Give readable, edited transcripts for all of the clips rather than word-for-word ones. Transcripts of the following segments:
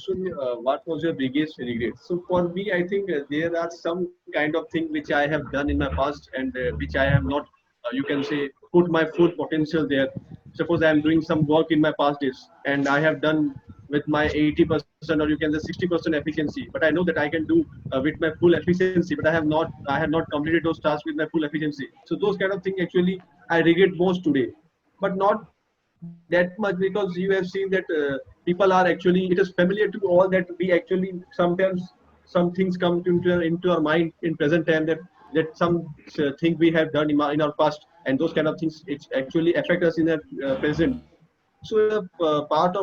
So, what was your biggest regret? So, for me, I think there are some kind of thing which I have done in my past and which I have not, you can say, put my full potential there. Suppose I am doing some work in my past days and I have done with my 80% or you can say 60% efficiency, but I know that I can do with my full efficiency, but I have not completed those tasks with my full efficiency. So those kind of things actually I regret most today, but not that much because you have seen that people are actually it is familiar to all that we actually sometimes some things come into our mind in present time that some thing we have done in our past and those kind of things it actually affect us in the present. So part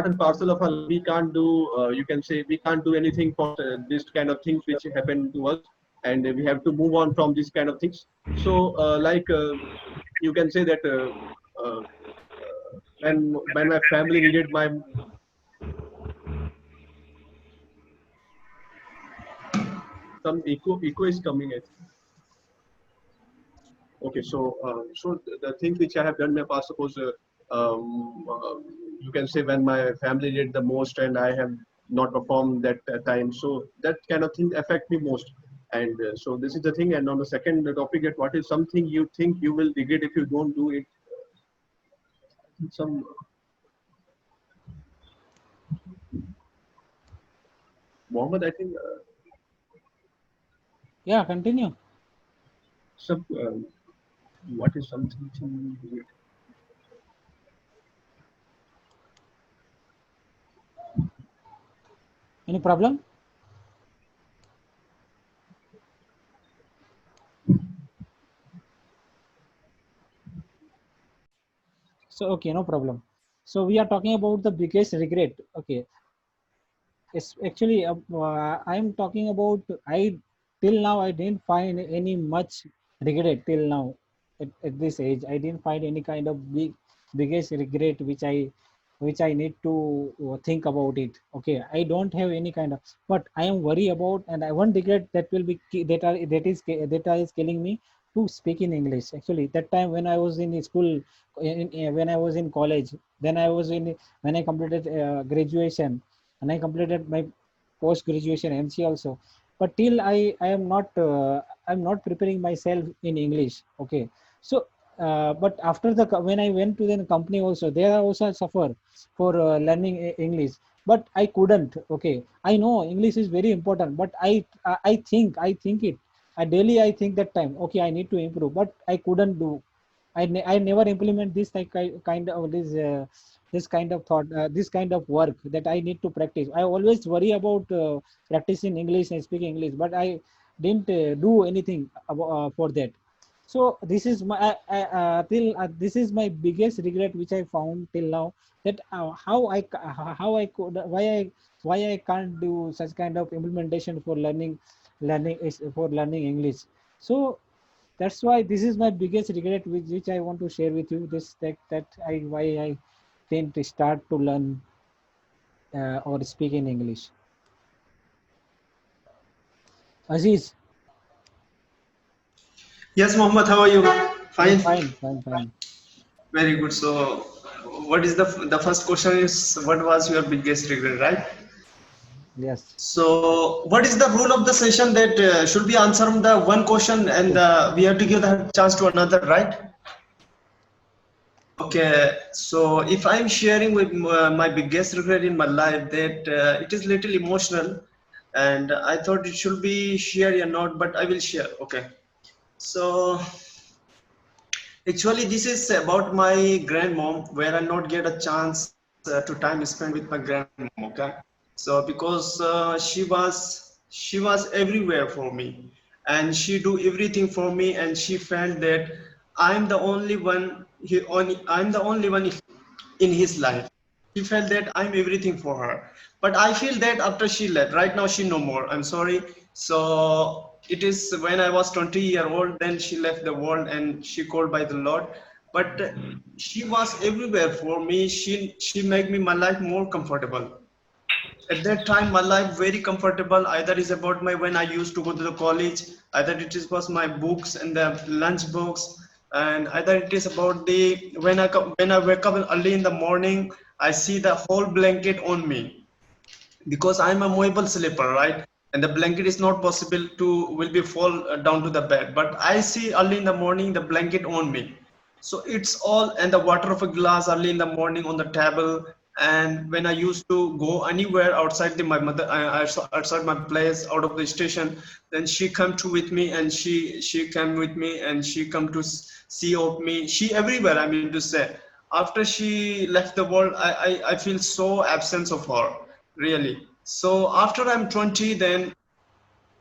and parcel of our life we can't do you can say we can't do anything for this kind of things which happen to us, and we have to move on from these kind of things. So you can say that uh, when my family needed my some echo is coming. I think. Okay, so the thing which I have done in my past, suppose you can say when my family needed the most and I have not performed that time, so that kind of thing affect me most. And so this is the thing. And on the second topic, that what is something you think you will regret if you don't do it? Some Mohammed, I think Yeah, continue. some what is something to Any problem? So okay, no problem. So we are talking about the biggest regret. Okay, it's actually I'm talking about I till now I didn't find any much regret till now at this age. I didn't find any kind of biggest regret which I need to think about it. Okay, I don't have any kind of, but I am worried about, and I one regret that will be that is killing me to speak in English. Actually, that time when I was in school, when I was in college, then I was in when I completed graduation, and I completed my post graduation MC also. But till I am not I'm not preparing myself in English. Okay, so but after when I went to the company also, there I also suffer for learning English, but I couldn't. Okay, I know English is very important, but I think it. I daily I think that time. Okay, I need to improve, but I couldn't do. I never implement this kind of this kind of thought, this kind of work that I need to practice. I always worry about practicing English and speaking English, but I didn't do anything for that. So this is my till this is my biggest regret which I found till now, that how I could why I can't do such kind of implementation for learning English. So that's why this is my biggest regret which I want to share with you, this that I why I tend to start to learn or speak in English. Aziz, Yes, Mohammed, how are you? I'm Fine. fine. Very good. So, what is the first question is what was your biggest regret, right? Yes. So, what is the rule of the session that should be answering the one question and we have to give the chance to another, right? Okay. So, if I'm sharing with my biggest regret in my life, that it is little emotional, and I thought it should be shared or not, but I will share. Okay. So, actually, this is about my grandmom, where I not get a chance to time spent with my grandmom. Okay, so because she was everywhere for me, and she do everything for me, and she felt that I'm the only one. I'm the only one in his life. She felt that I'm everything for her. But I feel that after she left, right now she no more. I'm sorry. So it is when I was 20-year old, then she left the world and she called by the Lord. But she was everywhere for me. She made me my life more comfortable. At that time, my life very comfortable. Either is about my when I used to go to the college, either it is was my books and the lunch books, and either it is about the when I wake up early in the morning, I see the whole blanket on me. because I'm a movable sleeper, right? And the blanket is not possible to will be fall down to the bed. But I see early in the morning the blanket on me. So it's all, and the water of a glass early in the morning on the table. And when I used to go anywhere outside my mother, outside my place, out of the station, then she come to with me, and she came with me, and she come to see of me. She everywhere. I mean to say, after she left the world, I feel so absence of her, really. So after I'm 20, then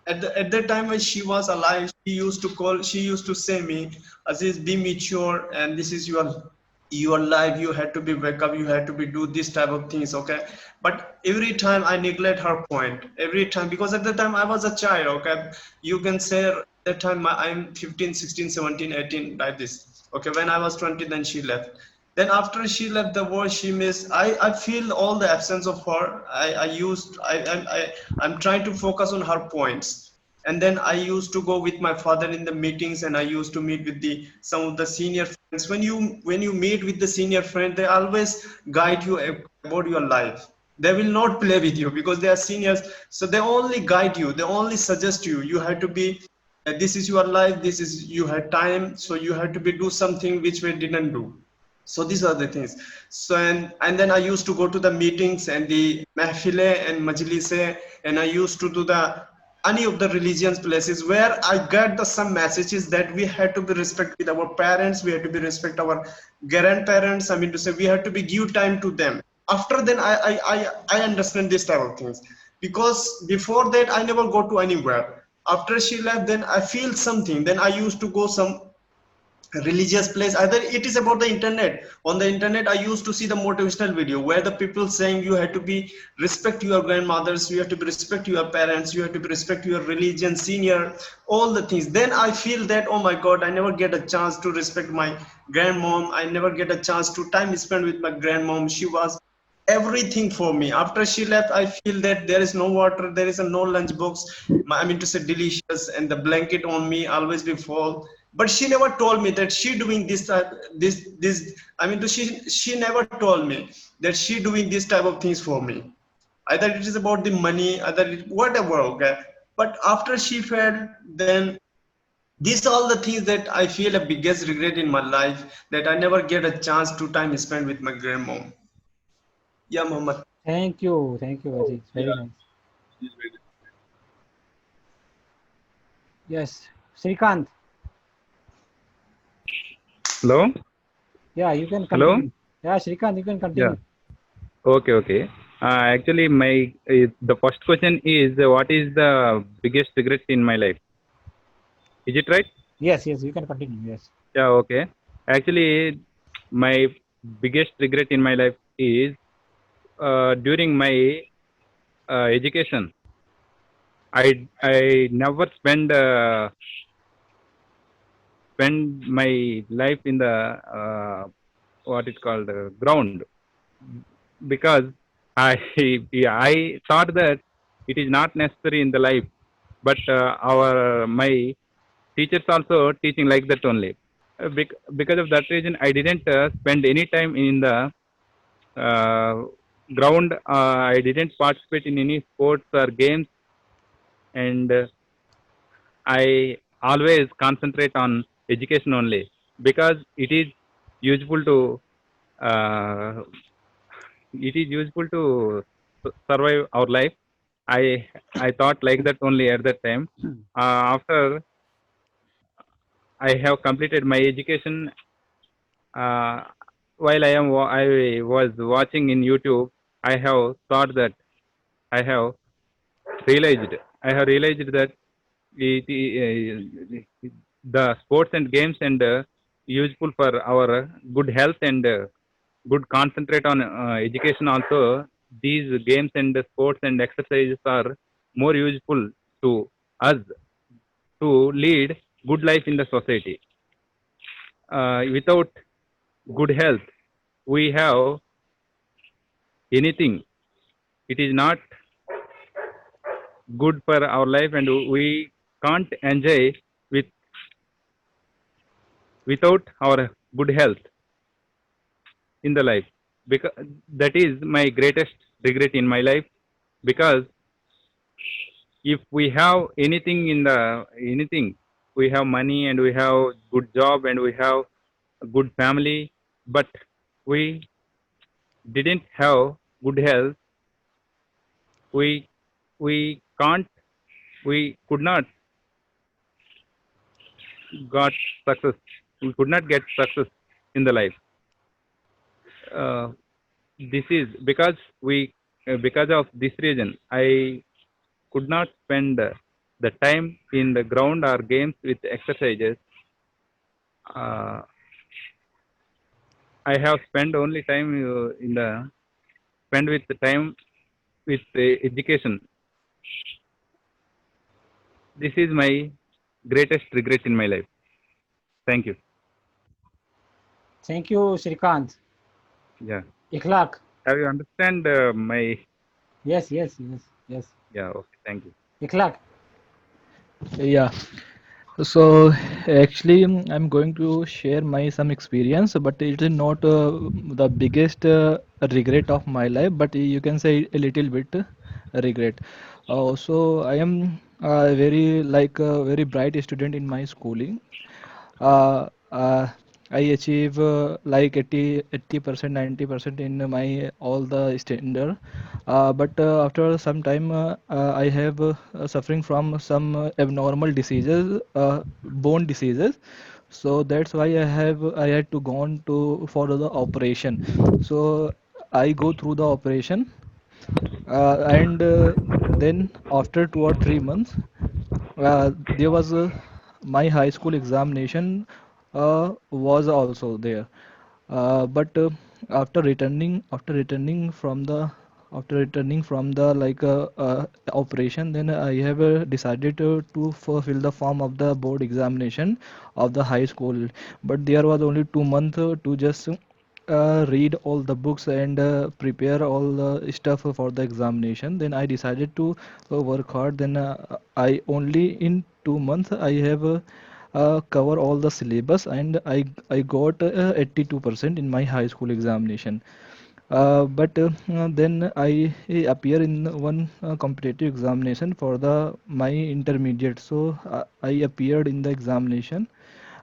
at that time when she was alive, she used to say me, Aziz, be mature, and this is your life. You had to be wake up, you had to be do this type of things, okay? But every time I neglect her point, every time, because at the time I was a child, okay? You can say at that time I'm 15, 16, 17, 18, like this. Okay, when I was 20, then she left. Then after she left the world, she missed. I feel all the absence of her. I'm trying to focus on her points. And then I used to go with my father in the meetings, and I used to meet with the some of the senior friends. When you meet with the senior friend, they always guide you about your life. They will not play with you because they are seniors. So they only guide you. They only suggest you. You have to be. This is your life. This is you had time. So you have to be do something which we didn't do. So these are the things. So and then I used to go to the meetings and the mahfile and majlise, and I used to do the any of the religions places where I get the some messages that we had to be respect with our parents, we had to be respect our grandparents. I mean to say, we had to be give time to them. After then I understand this type of things, because before that I never go to anywhere. After she left, then I feel something. Then I used to go some religious place. Either it is about the internet. On the internet I used to see the motivational video where the people saying you have to be respect your grandmothers, you have to be respect your parents, you have to be respect your religion senior, all the things. Then I feel that, oh my god, I never get a chance to respect my grandmom. I never get a chance to time spent with my grandmom. She was everything for me. After she left, I feel that there is no water, there is a no lunch box. I mean to say delicious, and the blanket on me always be full. But she never told me that she doing this. I mean, she never told me that she doing this type of things for me. Either it is about the money, either whatever. Okay, but after she fell, then these are all the things that I feel the biggest regret in my life, that I never get a chance to time spent with my grandmom. Yeah, Muhammad. Thank you. Thank you, Aziz. Very Yeah. nice. She's very- Yes. Srikant. Hello? Yeah, you can Hello? continue. Yeah, Srikant, you can Yeah. continue. Okay, okay. Actually, the first question is what is the biggest regret in my life? Is it right? Yes, yes, you can continue. Yes. Yeah, okay. Actually, my biggest regret in my life is during my education. I never spend my life in the what is called ground, because I I thought that it is not necessary in the life, but our my teachers also teaching like that only. Because of that reason, I didn't spend any time in the uh, ground. I didn't participate in any sports or games, and I always concentrate on education only, because useful to uh, it is useful to survive our life. I I thought like that only at that time. After I have completed my education, uh, while I was watching in YouTube, I have thought that I have realized that the sports and games and useful for our good health and good concentrate on education also. These games and sports and exercises are more useful to us to lead good life in the society. Without good health, we have anything. It is not good for our life, and we can't enjoy with without our good health in the life. Because that is my greatest regret in my life, because if we have anything in the anything, we have money and we have good job and we have a good family, but we didn't have good health, we we can't we could not got success, we could not get success in the life. uh, this is because of this reason I could not spend the time in the ground or games with exercises. uh, I have spent only time in the spend with the time with education. This is my greatest regret in my life. Thank you. Thank you, Shrikant. Yeah. Ikhlaq. Have you understand my? Yes, yes, yes, yes. Yeah. Okay. Thank you. Ikhlaq. Yeah. So actually, I'm going to share my some experience, but it is not the biggest regret of my life, but you can say a little bit regret. So I am very like a very bright student in my schooling. uh, uh, I achieve like 80%, 90% in my all the standard. But after some time, I have suffering from some abnormal diseases, bone diseases. So that's why I had to go on to for the operation. So I go through the operation, and then after 2 or 3 months, there was my high school examination was also there. But after returning from the like operation, then I have decided to fulfill the form of the board examination of the high school. But there was only 2 months to just read all the books and prepare all the stuff for the examination. Then I decided to work hard. Then I only in 2 months I have cover all the syllabus, and I got 82% in my high school examination. But then I appear in one competitive examination for the my intermediate. So I appeared in the examination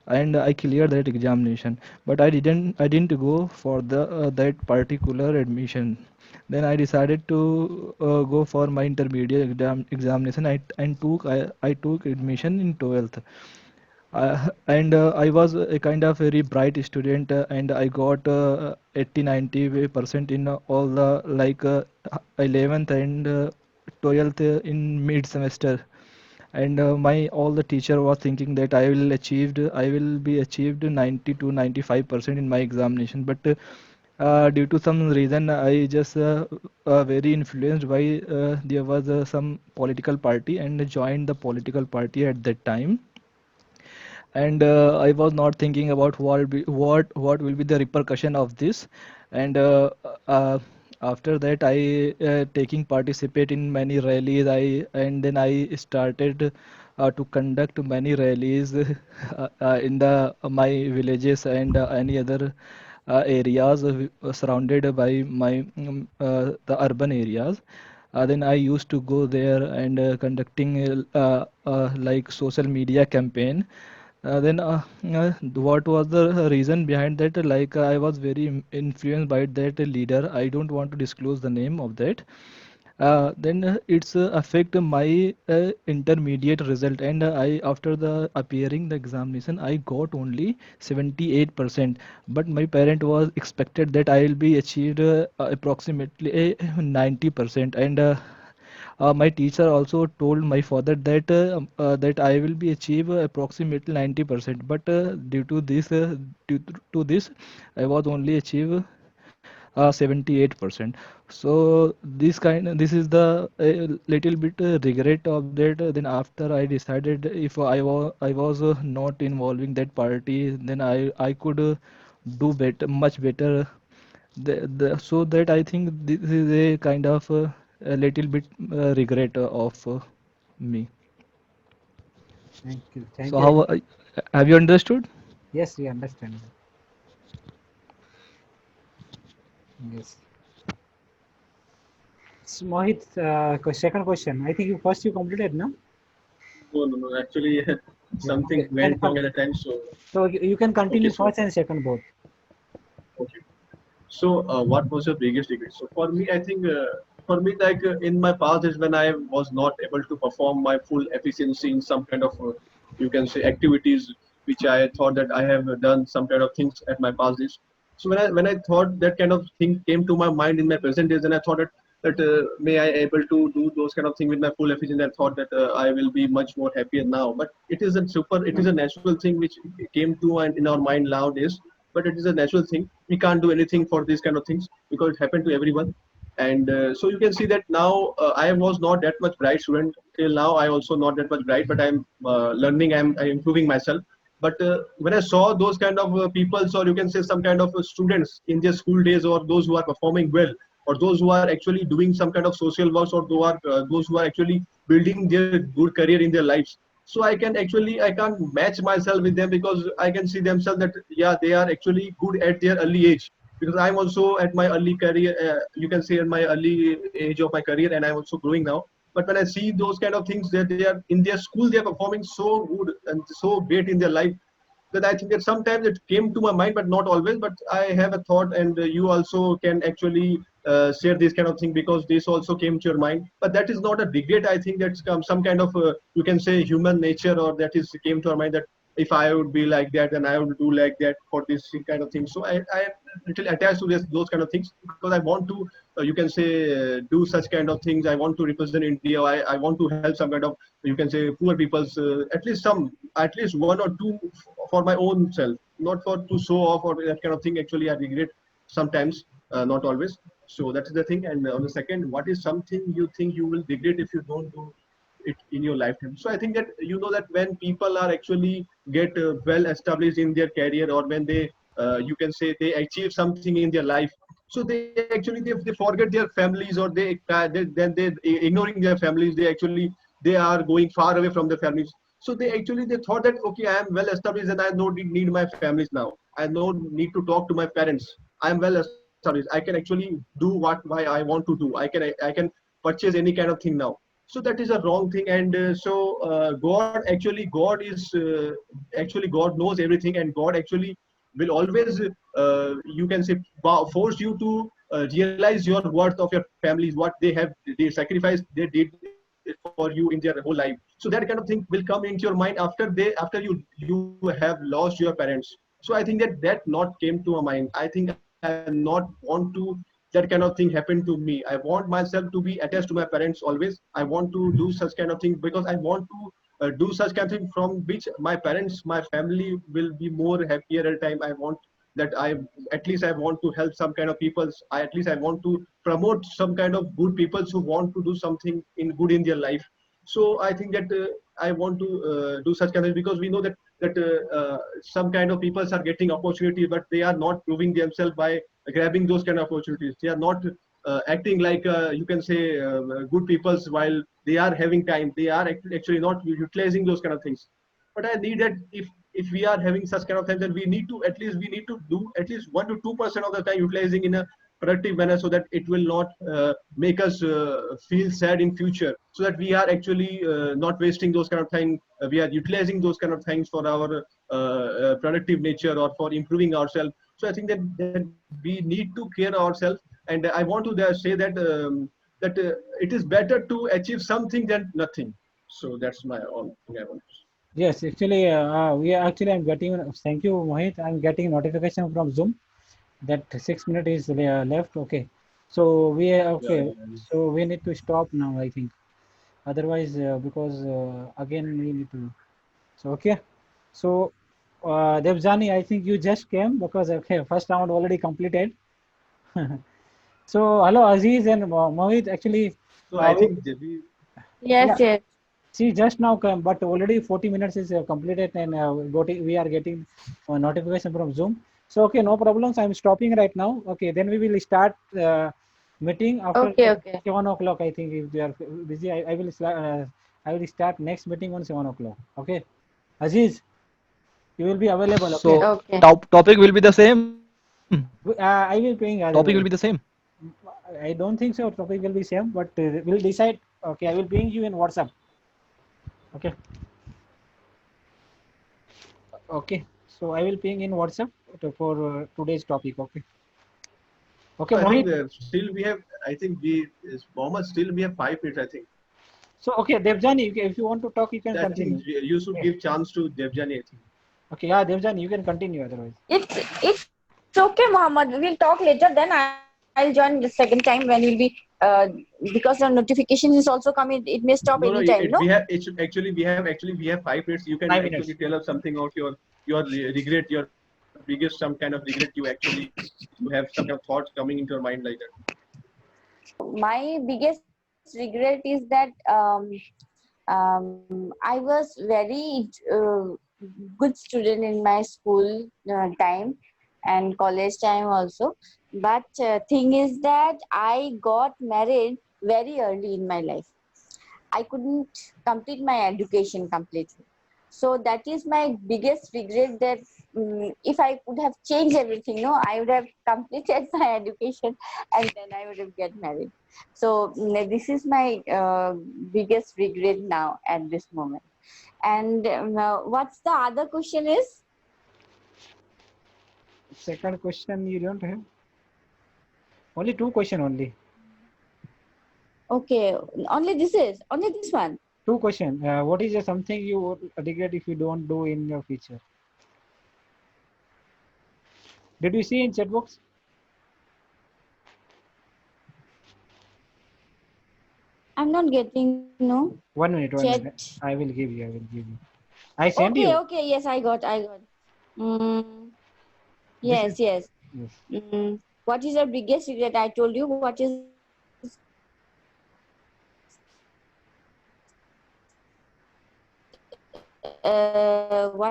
and I cleared that examination. But I didn't go for the that particular admission. Then I decided to go for my intermediate examination. I took admission in 12th. And I was a kind of very bright student, and I got 80 90% in all the like 11th and 12th in mid semester. And my all the teacher was thinking that I will be achieved 90 to 95% in my examination. But due to some reason I just very influenced by there was some political party and joined the political party at that time. And I was not thinking about what will be the repercussion of this. And uh, after that I taking participate in many rallies. And then I started to conduct many rallies in the my villages and any other areas surrounded by my the urban areas. Then I used to go there and conducting like social media campaign. Then what was the reason behind that? Like I was very influenced by that leader. I don't want to disclose the name of that. Then it's affect my intermediate result. And I after the appearing the examination I got only 78%. But my parent was expected that I will be achieved approximately 90%. And my teacher also told my father that that I will be achieve approximately 90%. But due to this, I was only achieve 78%. So this is the little bit regret of that. Then after I decided if I was not involving that party, then I could do better, much better. So that I think this is a kind of a little bit regret of me. Thank you. Thank So you. how have you understood? Yes, we understand. Yes. Mohit, second question. I think you completed, no? No. Actually, Yeah. something Okay. Then went wrong at the time. So so you can okay. continue So first and second both. okay. So, what was your biggest regret? So, for me, I think for me, like in my past is when I was not able to perform my full efficiency in some kind of, you can say, activities which I thought that I have done some kind of things at my past days. So when I thought that kind of thing came to my mind in my present days, and I thought that may I able to do those kind of things with my full efficiency. I thought that I will be much more happier now. But it is a natural thing which came to in our mind nowadays, but it is a natural thing. We can't do anything for these kind of things because it happened to everyone. And so you can see that now I was not that much bright student till now. I also not that much bright, but I'm learning. I'm improving myself. But when I saw those kind of people, or you can say some kind of students in their school days, or those who are performing well, or those who are actually doing some kind of social works, or those who are actually building their good career in their lives, so I can't match myself with them because I can see themselves that yeah, they are actually good at their early age, because I'm also at my early career, you can say in my early age of my career, and I'm also growing now. But when I see those kind of things, that they are in their school, they are performing so good and so great in their life, that I think that sometimes it came to my mind, but not always. But I have a thought, and you also can actually share this kind of thing because this also came to your mind. But that is not a regret. I think that's some kind of you can say human nature, or that is came to our mind that if I would be like that, then I would do like that for this kind of thing. So I am little attached to those kind of things because I want to you can say do such kind of things. I want to represent India. I want to help some kind of, you can say, poor people's at least one or two for my own self, not for to show off or that kind of thing. Actually, I regret sometimes, not always. So that is the thing. And on the second, what is something you think you will regret if you don't do it in your lifetime? So I think that you know that when people are actually get well established in their career, or when they you can say they achieve something in their life, so they forget their families, or then they ignoring their families. They are going far away from their families. So they thought that okay, I am well established and I don't need my families now. I don't need to talk to my parents. I am well established. I can actually do why I want to do. I can purchase any kind of thing now. So that is a wrong thing. And God God knows everything, and God actually will always you can say force you to realize your worth of your families, what they sacrificed, they did for you in their whole life. So that kind of thing will come into your mind after you have lost your parents. So I think that not came to my mind. I think I not want to that kind of thing happen to me. I want myself to be attached to my parents always. I want to do such kind of thing because I want to do such kind of thing from which my parents, my family will be more happier at a time. I want that I at least I want to help some kind of people. At least I want to promote some kind of good people who want to do something in good in their life. So I think that I want to do such kind of, because we know that some kind of people are getting opportunity, but they are not proving themselves by grabbing those kind of opportunities. They are not acting like you can say good peoples while they are having time. They are actually not utilizing those kind of things. But I need that if we are having such kind of things, then we need to do at least 1 to 2% of the time utilizing in a productive manner, so that it will not make us feel sad in future, so that we are actually not wasting those kind of time. We are utilizing those kind of things for our productive nature, or for improving ourselves. So I think that we need to care ourselves. And I want to say that it is better to achieve something than nothing. So that's my all thing I want to say. Yes, actually, we are actually I'm getting. Thank you, Mohit. I'm getting notification from Zoom that 6 minutes is left. Okay, so Yeah, okay. So we need to stop now, I think. Otherwise, because again we need to. So okay. So Devjani, I think you just came because okay, first round already completed. So hello, Aziz and Mohit. Actually, so I we, think yeah, Yes, yes. she just now came, but already 40 minutes is completed, and we are getting notification from Zoom. So okay, no problems. I'm stopping right now. Okay, then we will start meeting after Okay, okay. 7 o'clock. I think if you are busy, I will start next meeting on 7 o'clock. Okay, Aziz, you will be available. Okay, So Okay. topic will be the same. I will ping. Topic will be the same. I don't think so. Topic will be same, but we'll decide. Okay, I will ping you in WhatsApp. Okay. Okay. So I will ping in WhatsApp for today's topic. Okay. Okay, I think Mohit. still we have. I think Mohammed, still we have 5 minutes. I think. So okay, Devjani, if you want to talk, you can I think continue. you should Yes. give chance to Devjani. I think. Okay, yeah, Devjani, you can continue otherwise. It's okay, Mohammed. We'll talk later. Then I'll join the second time when we'll be because the notification is also coming. It may stop No, anytime. No. we have. It should, actually we have 5 minutes. You can 5 minutes. actually tell us something about your regret, your biggest some kind of regret. You have some kind of thoughts coming into your mind like that. My biggest regret is that I was very good student in my school time and college time also. But thing is that I got married very early in my life. I couldn't complete my education completely. So that is my biggest regret that if I could have changed everything, no, I would have completed my education and then I would have get married. So this is my biggest regret now at this moment. And what's the other question is? Second question you don't have? Only 2 questions only. Okay, only this one. 2 questions. What is something you would regret if you don't do in your future? Did you see in chat box? I'm not getting 1 minute, 1 minute. chat. I will give you. I sent you. Okay, yes, I got. Mm, This is yes. yes. What is your biggest regret? I told you. What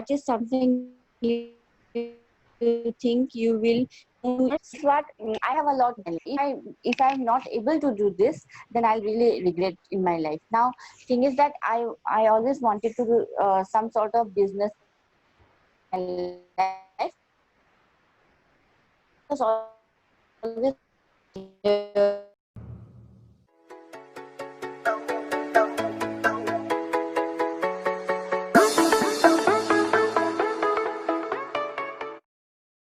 is something you think you will do? That's what I have a lot. If I'm not able to do this, then I'll really regret in my life. Now, thing is that I always wanted to do some sort of business in my life. Was always